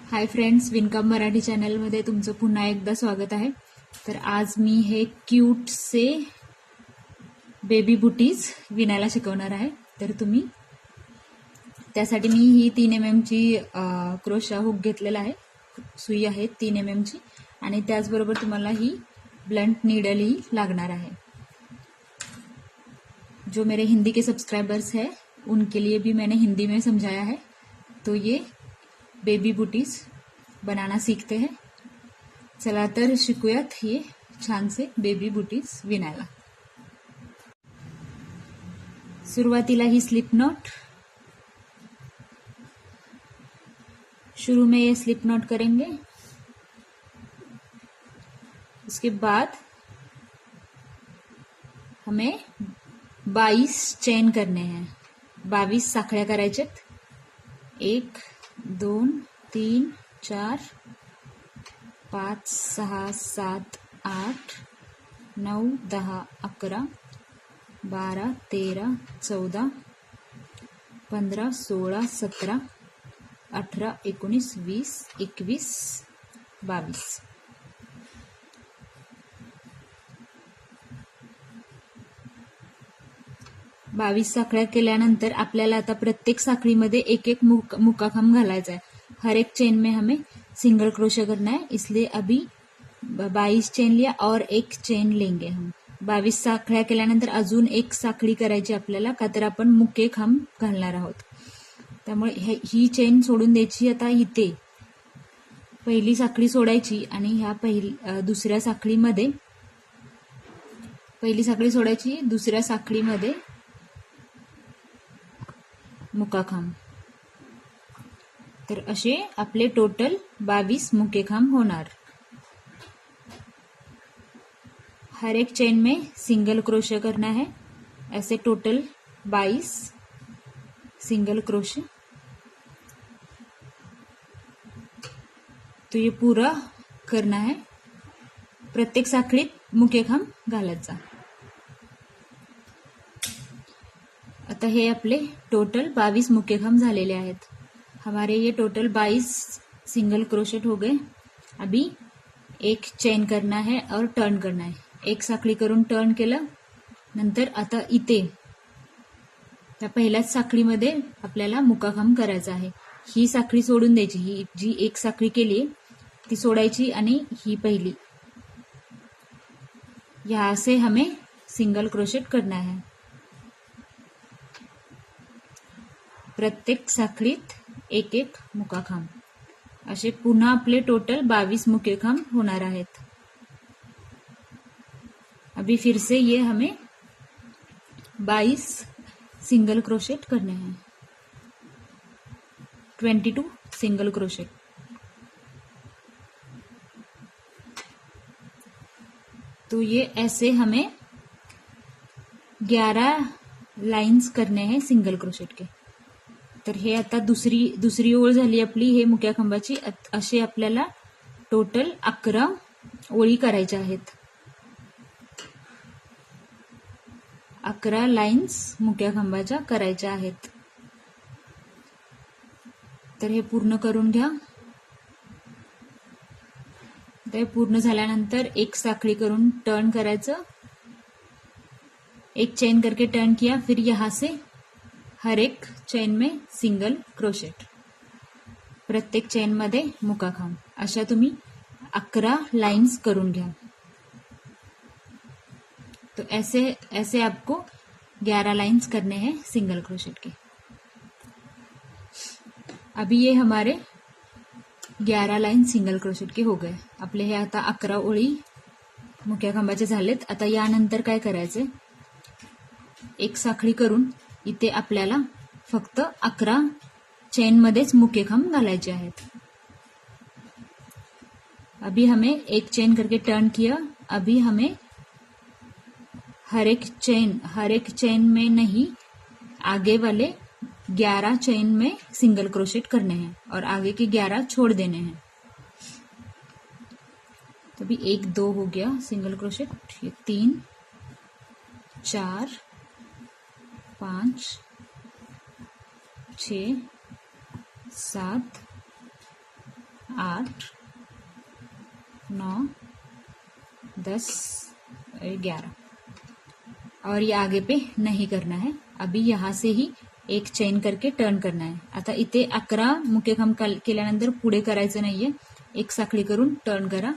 Hi friends, विनकम Marathi चॅनलमध्ये तुमचं पुन्हा एकदा स्वागत आहे। तर आज मी हे क्यूट से बेबी बुटीज विणायला शिकवणार आहे। तर तुम्ही त्यासाठी मी ही 3 mm ची क्रोशा हुक घेतलेला आहे, सुई आहे 3 mm ची, आणि त्याचबरोबर तुम्हाला ही ब्लंट नीडल ही लागणार है। जो मेरे हिंदी के सब्सक्राइबर्स हैं उनके लिए भी मैंने हिंदी में समझाया है। तो ये बेबी बुटीज बनाना सीखते हैं। चला तर शिकूयात हे छान से बेबी बुटीज विणायला। सुरुवातीला ही स्लिप नॉट, शुरू में ये स्लिप नॉट करेंगे। उसके बाद हमें 22 चेन करने हैं, 22 साखळ्या करायच्यात। 1 2 3 4 5 6 7 8 9 10 11 12 13 14 15 16 17 18 19 20 21 22। 22 साखळ्या केल्यानंतर आपल्याला आता प्रत्येक साखळीमध्ये एक एक मुकाखांब घालायचा है। हर एक चेन में हमें सिंगल क्रोशे करना है, इसलिए अभी 22 चेन लिया और एक चेन लेंगे हम। 22 साखळ्या केल्यानंतर अजून एक साखळी करायची आपल्याला, का तर आपण मुके खांब घालणार आहोत। त्यामुळे ही चेन सोडून द्यायची। आता इथे पहिली साखळी सोडायची आणि ह्या दुसऱ्या साखळीमध्ये पहिली साखळी सोडायची, दुसऱ्या साखळीमध्ये मुकाखांब। तर असे आपले टोटल 22 मुकेखांब होणार। हर एक चेन में सिंगल क्रोशे करना है, ऐसे टोटल 22 सिंगल क्रोशे। तो ये पूरा करना है, प्रत्येक साखळीत मुकेखांब घालायचा। आता हे आपले टोटल 22 मुकेखांब झालेले आहेत। हमारे ये टोटल 22 सिंगल क्रोशेट हो गए। अभी एक चेन करना है और टर्न करना है। एक साखळी करून टर्न केलं, नंतर आता इथे त्या पहिल्याच साखळीमध्ये आपल्याला मुकाखांब करायचा आहे। ही साखळी सोडून द्यायची, ही जी एक साखळी केली ती सोडायची आणि ही पहिली, यहाँ से हमें सिंगल क्रोशेट करना है। प्रत्येक साखळीत एक एक मुकाखांब, असे पुन्हा आपले टोटल 22 मुकेखांब होणार आहेत। अभी फिर से ये हमें 22 सिंगल क्रोशेट करने हैं, 22 सिंगल क्रोशेट। तो ये ऐसे हमें 11 लाइन्स करने हैं सिंगल क्रोशेट के। तर हे आता दुसरी ओळ झाली आपली हे मुक्या खांबाची। असे आपल्याला टोटल 11 ओळी करायच्या आहेत, 11 लाइन्स मुक्या खांबाच्या करायच्या आहेत। तर हे पूर्ण करून घ्या। ते पूर्ण झाल्यानंतर एक साखळी करून टर्न करायचं, एक चेन करके टर्न किया, फिर यहाँ से हर एक चेन में सिंगल क्रोशेट, प्रत्येक चेन मध्ये मुकाखांब। अशा तुम्ही 11 लाइन्स करून घ्या। तो ऐसे आपको 11 लाइन्स करने हैं सिंगल क्रोशेट के। अभी ये हमारे 11 लाइन सिंगल क्रोशेट के हो गए। आपले हे आता 11 ओळी मुक्या खांबाचे झालेत। आता यानंतर काय करायचे, एक साखळी करून इथे आपल्याला फक्त 11 चेन मध्येच मुकेखांब घालायचे आहेत। अभी हमें एक चेन करके टर्न किया, अभी हमें हर एक चेन में नहीं, आगे वाले 11 चेन में सिंगल क्रोशेट करने हैं और आगे के 11 छोड़ देने हैं। तो अभी 1 2 हो गया सिंगल क्रोशेट, ये 3 4 5 6 7 8 9 10 11 और ये आगे पे नहीं करना है। अभी यहाँ से ही एक चेन करके टर्न करना आहे। आता इथे 11 मुकेखांब केल्यानंतर पुढे करायचं नाहीये, एक साखळी करून टर्न करा।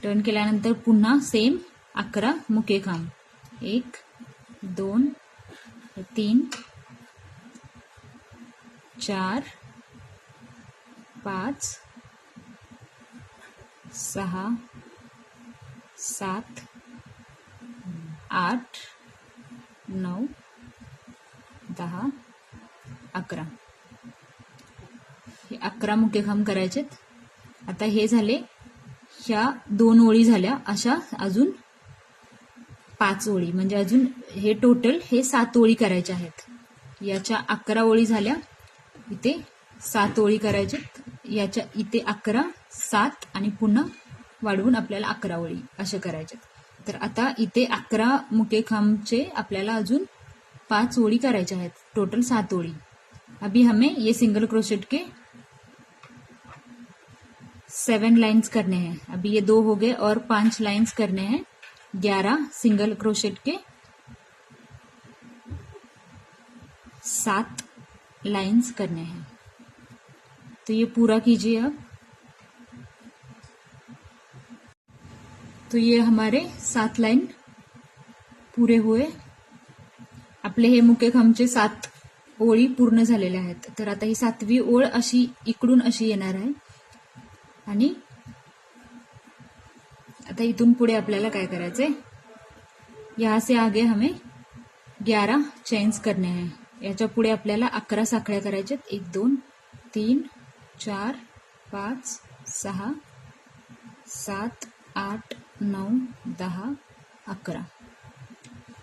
टर्न केल्यानंतर पुन्हा सेम 11 मुकेखांब, 1 2 3 4 5 6 7 8 9 10 11 हे 11 मुकेखांब करायचेत। आता हे झाले, ह्या 2 ओळी झाल्या, अशा अजून 5 ओळी, म्हणजे अजून हे टोटल हे 7 ओळी करायच्या आहेत। याच्या 11 ओळी झाल्या, इथे 7 ओळी करायच्यात, याच्या इथे 11 7 आणि पुन्हा वाढवून आपल्याला 11 ओळी असे करायच्यात। तर आता इथे 11 मुकेखांबचे आपल्याला अजून 5 ओळी करायच्या आहेत, टोटल 7 ओळी। अभी हमें ये सिंगल क्रोशेट के 7 लाइन्स करने हैं। अभी ये 2 हो गए और 5 लाइन्स करने हैं। 11 सिंगल क्रोशेट के 7 लाइन्स करने हैं। तो ये पूरा कीजिए अब। तो ये हमारे 7 लाइन पुरे हुए। आपले हे मुकेखांबचे 7 ओळी पूर्ण झालेल्या आहेत। तर आता ही 7वी ओळ अशी इकडून अशी येणार आहे आणि आता इथून पुढे आपल्याला काय करायचंय, यहाँ से आगे हमें 11 चेन्स करने हैं। याच्या पुढे आपल्याला 11 साखळ्या करायच्यात, 1 2 3 4 5 6 7 8 9 10 11।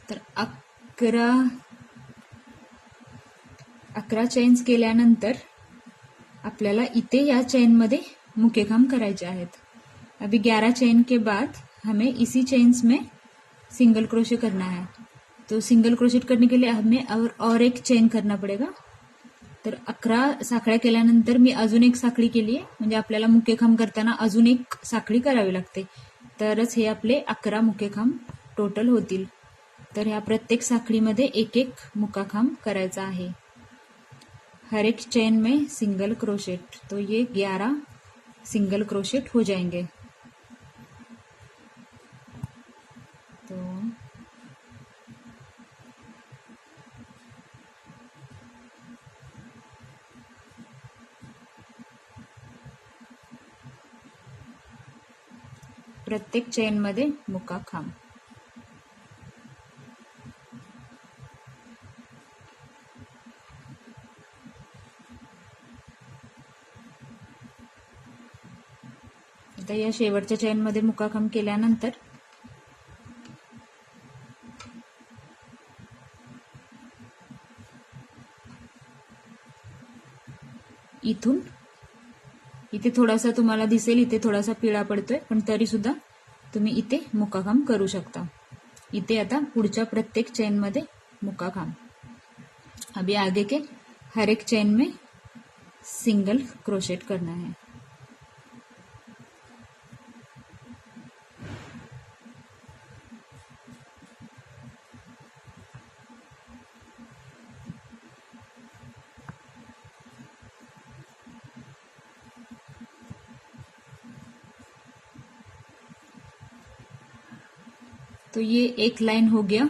तर 11 चेन्स केल्यानंतर आपल्याला इथे या चेन मध्ये मुकेखांब करायचे आहेत। अभी 11 चेन के बाद हमें इसी चेन्स में सिंगल क्रोशे करना है। तो सिंगल क्रोशेट करने के लिए हमें और एक चेन करना पड़ेगा। तर 11 साखळ्या केल्यानंतर मी अजून एक साखळी केली आहे, म्हणजे आपल्याला मुकेखांब करताना अजून एक साखळी करावी लागते, तरच हे आपले 11 मुकेखांब टोटल होतील। तर ह्या प्रत्येक साखळीमध्ये एक एक मुकाखांब करायचा आहे। हर एक चेन में सिंगल क्रोशेट, तो ये 11 सिंगल क्रोशेट हो जाएंगे। तो प्रत्येक चेन मध्ये मुकाखांब। आता या शेवटच्या चेन मध्ये मुकाखांब केल्यानंतर इथून इथे थोडासा तुम्हाला दिसेल, इथे थोडासा पिळा पडतोय, पण तरी सुद्धा तुम्ही इथे मुकाखांब करू शकता। इथे आता पुढच्या प्रत्येक चेन मध्ये मुकाखांब। अभी आगे के हर एक चेन में सिंगल क्रोशेट करना है। तो ये एक लाइन हो गया।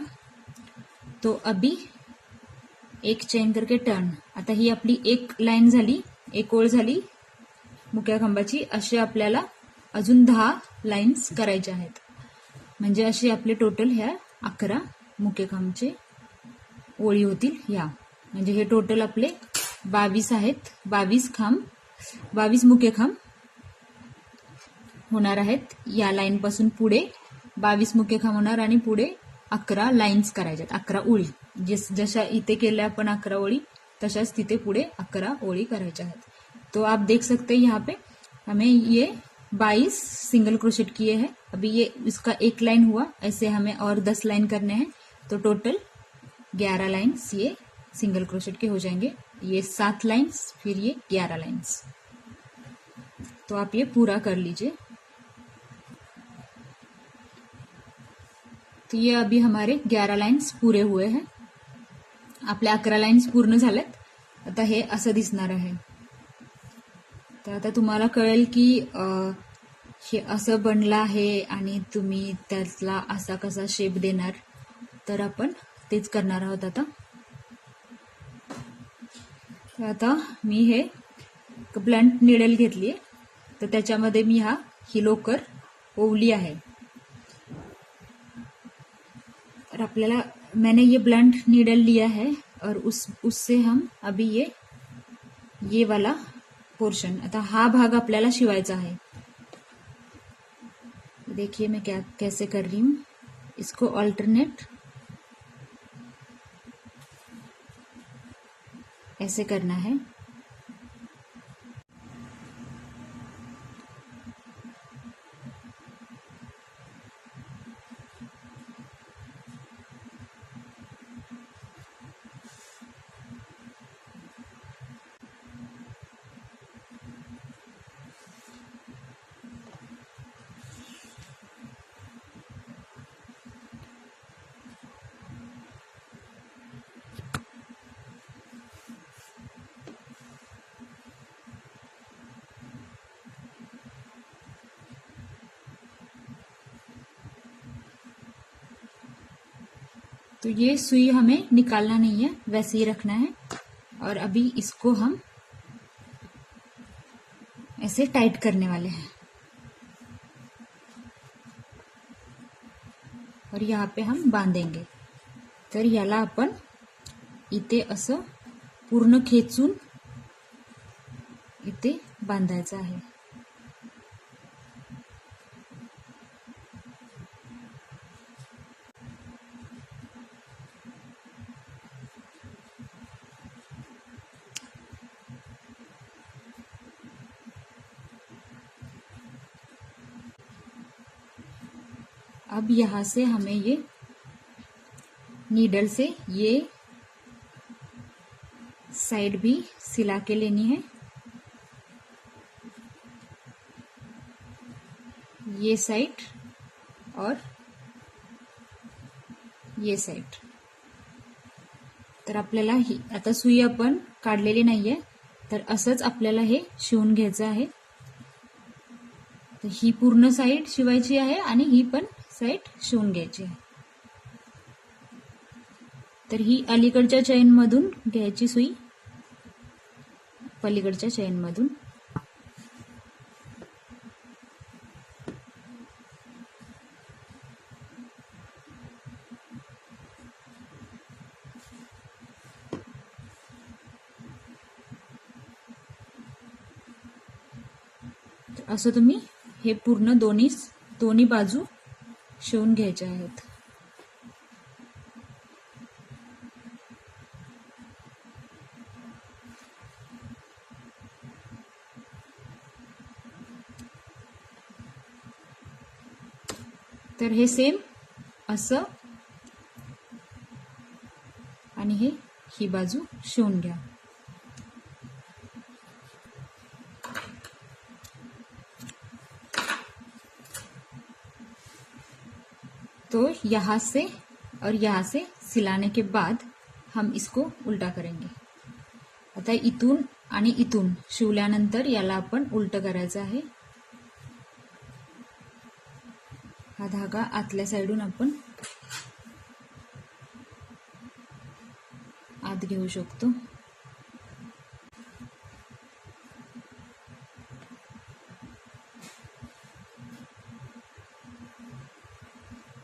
तो अभी एक चेन करके टर्न। आता ही आपली एक लाइन झाली, एक ओळ झाली मुक्याखांबाची। असे आपल्याला अजून 10 लाइन्स करायच्या आहेत, म्हणजे असे आपले टोटल ह्या 11 मुक्याखांबचे ओळी होतील ह्या। म्हणजे हे टोटल आपले 22 आहेत। 22 मुक्याखांब होणार आहेत। या लाइन पासून पुढे 22 मुक्याखांब होणार आणि पुढे 11 लाइन्स करायच्यात, 11 ओळी। जशा इथे केल्या आपण 11 ओळी, तशाच तिथे पुढे 11 ओळी करायच्या आहेत। तो आप देख सकते हैं यहाँ पे हमें ये 22 सिंगल क्रोशेट किए हैं। अभी ये इसका एक लाइन हुआ, ऐसे हमें और 10 लाइन करने हैं, तो टोटल 11 लाइन्स ये सिंगल क्रोशेट के हो जाएंगे। ये 7 लाइन्स, फिर ये 11 लाइन्स। तो आप ये पूरा कर लीजिए। तो ये अभी हमारे 11 लाईन्स पुरे हुए हैं। आपल्या 11 लाईन्स पूर्ण झाल्यात। आता हे असं दिसणार आहे। तर आता तुम्हाला कळेल की हे असं बनलं आहे आणि तुम्ही त्याला असा कसा शेप देणार, तर आपण तेच करणार आहोत आता। तर आता मी हे ब्लंट निडल घेतली आहे, तर त्याच्यामध्ये मी ही लोकर ओवली आहे। और आपल्याला मैंने ये ब्लंट नीडल लिया है और उससे हम अभी ये वाला पोर्शन, आता हा भाग आपल्याला शिवायचा है। देखिए मैं कैसे कर रही हूँ, इसको अल्टरनेट ऐसे करना है। तो ये सुई हमें निकालना नहीं है, वैसे ही रखना है। और अभी इसको हम ऐसे टाइट करने वाले हैं और यहाँ पे हम बांधेंगे। तर याला आपण इथे असं पूर्ण खेचून इथे बांधायचं आहे। अब यहाँ से हमें ये नीडल से ये साइड भी सिला के लेनी है। ये साइड और ये साइड। तर आपल्याला ही आता सुई आपण काढलेली नाहीये, तर असंच आपल्याला हे शिवून घ्यायचं आहे। तर ही पूर्ण साइड शिवायची आहे आणि ही पण साइड शिवून घ्यायची आहे। तर ही अलीकडच्या चेन मधून घ्यायची सुई, पलीकडच्या चेन मधून। असं तुम्ही हे पूर्ण दोन्ही बाजू शिवून घ्यायचे आहेत। तर हे सेम असं आणि ही बाजू शिवून घ्या। तो यहाँ से और यहाँ से सिलाने के बाद हम इसको उल्टा करेंगे। आता इथून आणि इथून शिवल्यानंतर याला आपण उलट करायचं आहे। हा धागा आतल्या साइडून आपण आत घेऊ शकतो।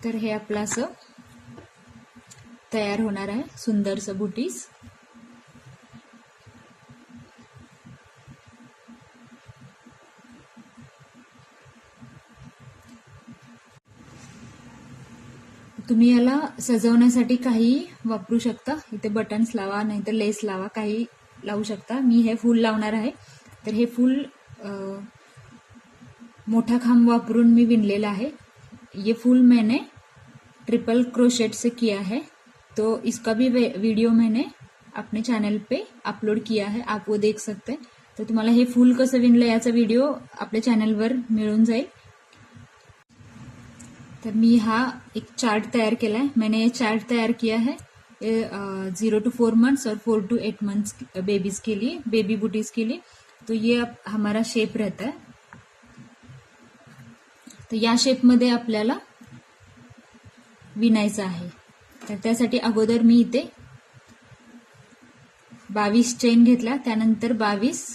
तर हे आपलं असं तयार होणार आहे सुंदरसं बुटीस। तुम्ही याला सजवण्यासाठी काही वापरू शकता, इथे बटन्स लावा नाहीतर लेस लावा, काही लावू शकता। मी हे फूल लावणार आहे। तर हे फूल मोठा खांब वापरून मी विणलेला आहे। ये फूल मैंने ट्रिपल क्रोशेट से किया है, तो इसका भी वीडियो मैंने अपने चैनल पे अपलोड किया है, आप वो देख सकते हैं। तर तुम्हाला हे फूल कसं विणलं याचा व्हिडिओ आपल्या चॅनलवर मिळून जाईल। तर मी हा एक चार्ट तैयार किया है। मैंने ये चार्ट तैयार किया है 0 to 4 months और 4 to 8 months बेबीज के लिए, बेबी बूटीज के लिए। तो ये अब हमारा शेप रहता है। तर या शेपमध्ये आपल्याला विणायचं आहे। तर त्यासाठी अगोदर मी इथे 22 चेन घेतल्या, त्यानंतर 22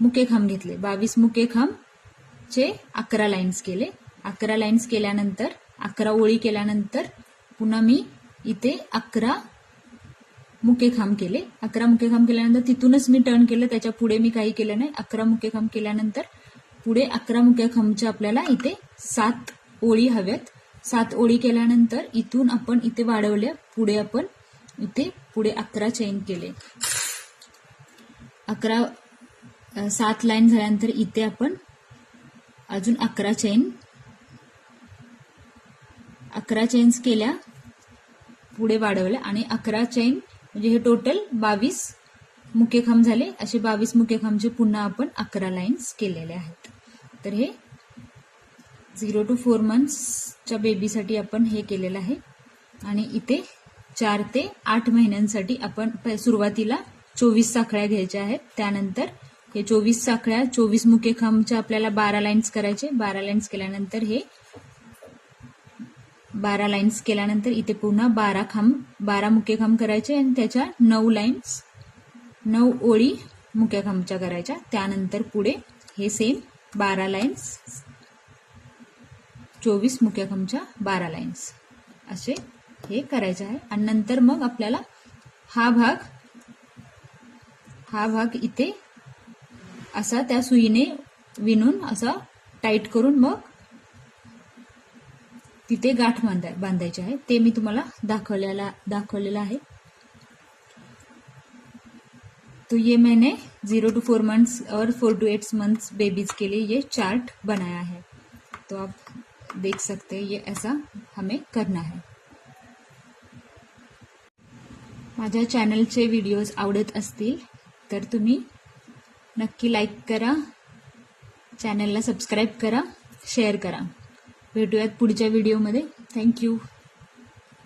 मुकेखांब घेतले। 22 मुकेखांबचे 11 लाईन्स केले। 11 लाईन्स केल्यानंतर 11 ओळी केल्यानंतर पुन्हा मी इथे 11 मुकेखांब केले। 11 मुकेखांब केल्यानंतर तिथूनच मी टर्न केलं, त्याच्या पुढे मी काही केलं नाही। 11 मुकेखांब केल्यानंतर पुढे 11 मुकेखांबच्या आपल्याला इथे 7 ओळी हव्यात। 7 ओळी केल्यानंतर इथून आपण इथे वाढवल्या, पुढे आपण इथे पुढे 11 चेन केले। 7 लाईन झाल्यानंतर इथे आपण अजून 11 चेन्स केल्या, पुढे वाढवल्या आणि 11 चेन म्हणजे हे टोटल 22 मुकेखांब झाले। असे 22 मुकेखांबचे पुन्हा आपण 11 लाईन्स केलेले आहेत। तर हे 0 to 4 monthsच्या बेबीसाठी आपण हे केलेलं आहे। आणि इथे 4 ते 8 महिन्यांसाठी आपण सुरुवातीला 24 साखळ्या घ्यायच्या आहेत। त्यानंतर हे 24 साखळ्या 24 मुकेखांबच्या आपल्याला 12 लाईन्स करायचे। 12 लाईन्स केल्यानंतर हे 12 लाईन्स केल्यानंतर इथे पुन्हा 12 मुकेखांब करायचे आणि त्याच्या 9 ओळी मुकेखांबच्या करायच्या। त्यानंतर पुढे हे सेम 12 लाईन्स 24 मुकेखांबच्या 12 लाईन्स असे हे करायचे आहे। आणि नंतर मग आपल्याला हा भाग इथे असा त्या सुईने विणून असा टाईट करून मग तिथे गाठ बांधायची आहे। ते मी तुम्हाला दाखवलेला आहे। तो ये मैंने 0 to 4 months और 4 to 8 months बेबीज के लिए ये चार्ट बनाया है। तो आप देख सकते हैं ये ऐसा हमें करना है। माझ्या चॅनलचे व्हिडिओज आवडत असतील तर तुम्ही नक्की लाईक करा, चॅनलला सबस्क्राईब करा, शेअर करा। भेटूयात पुढच्या व्हिडिओमध्ये। थँक्यू।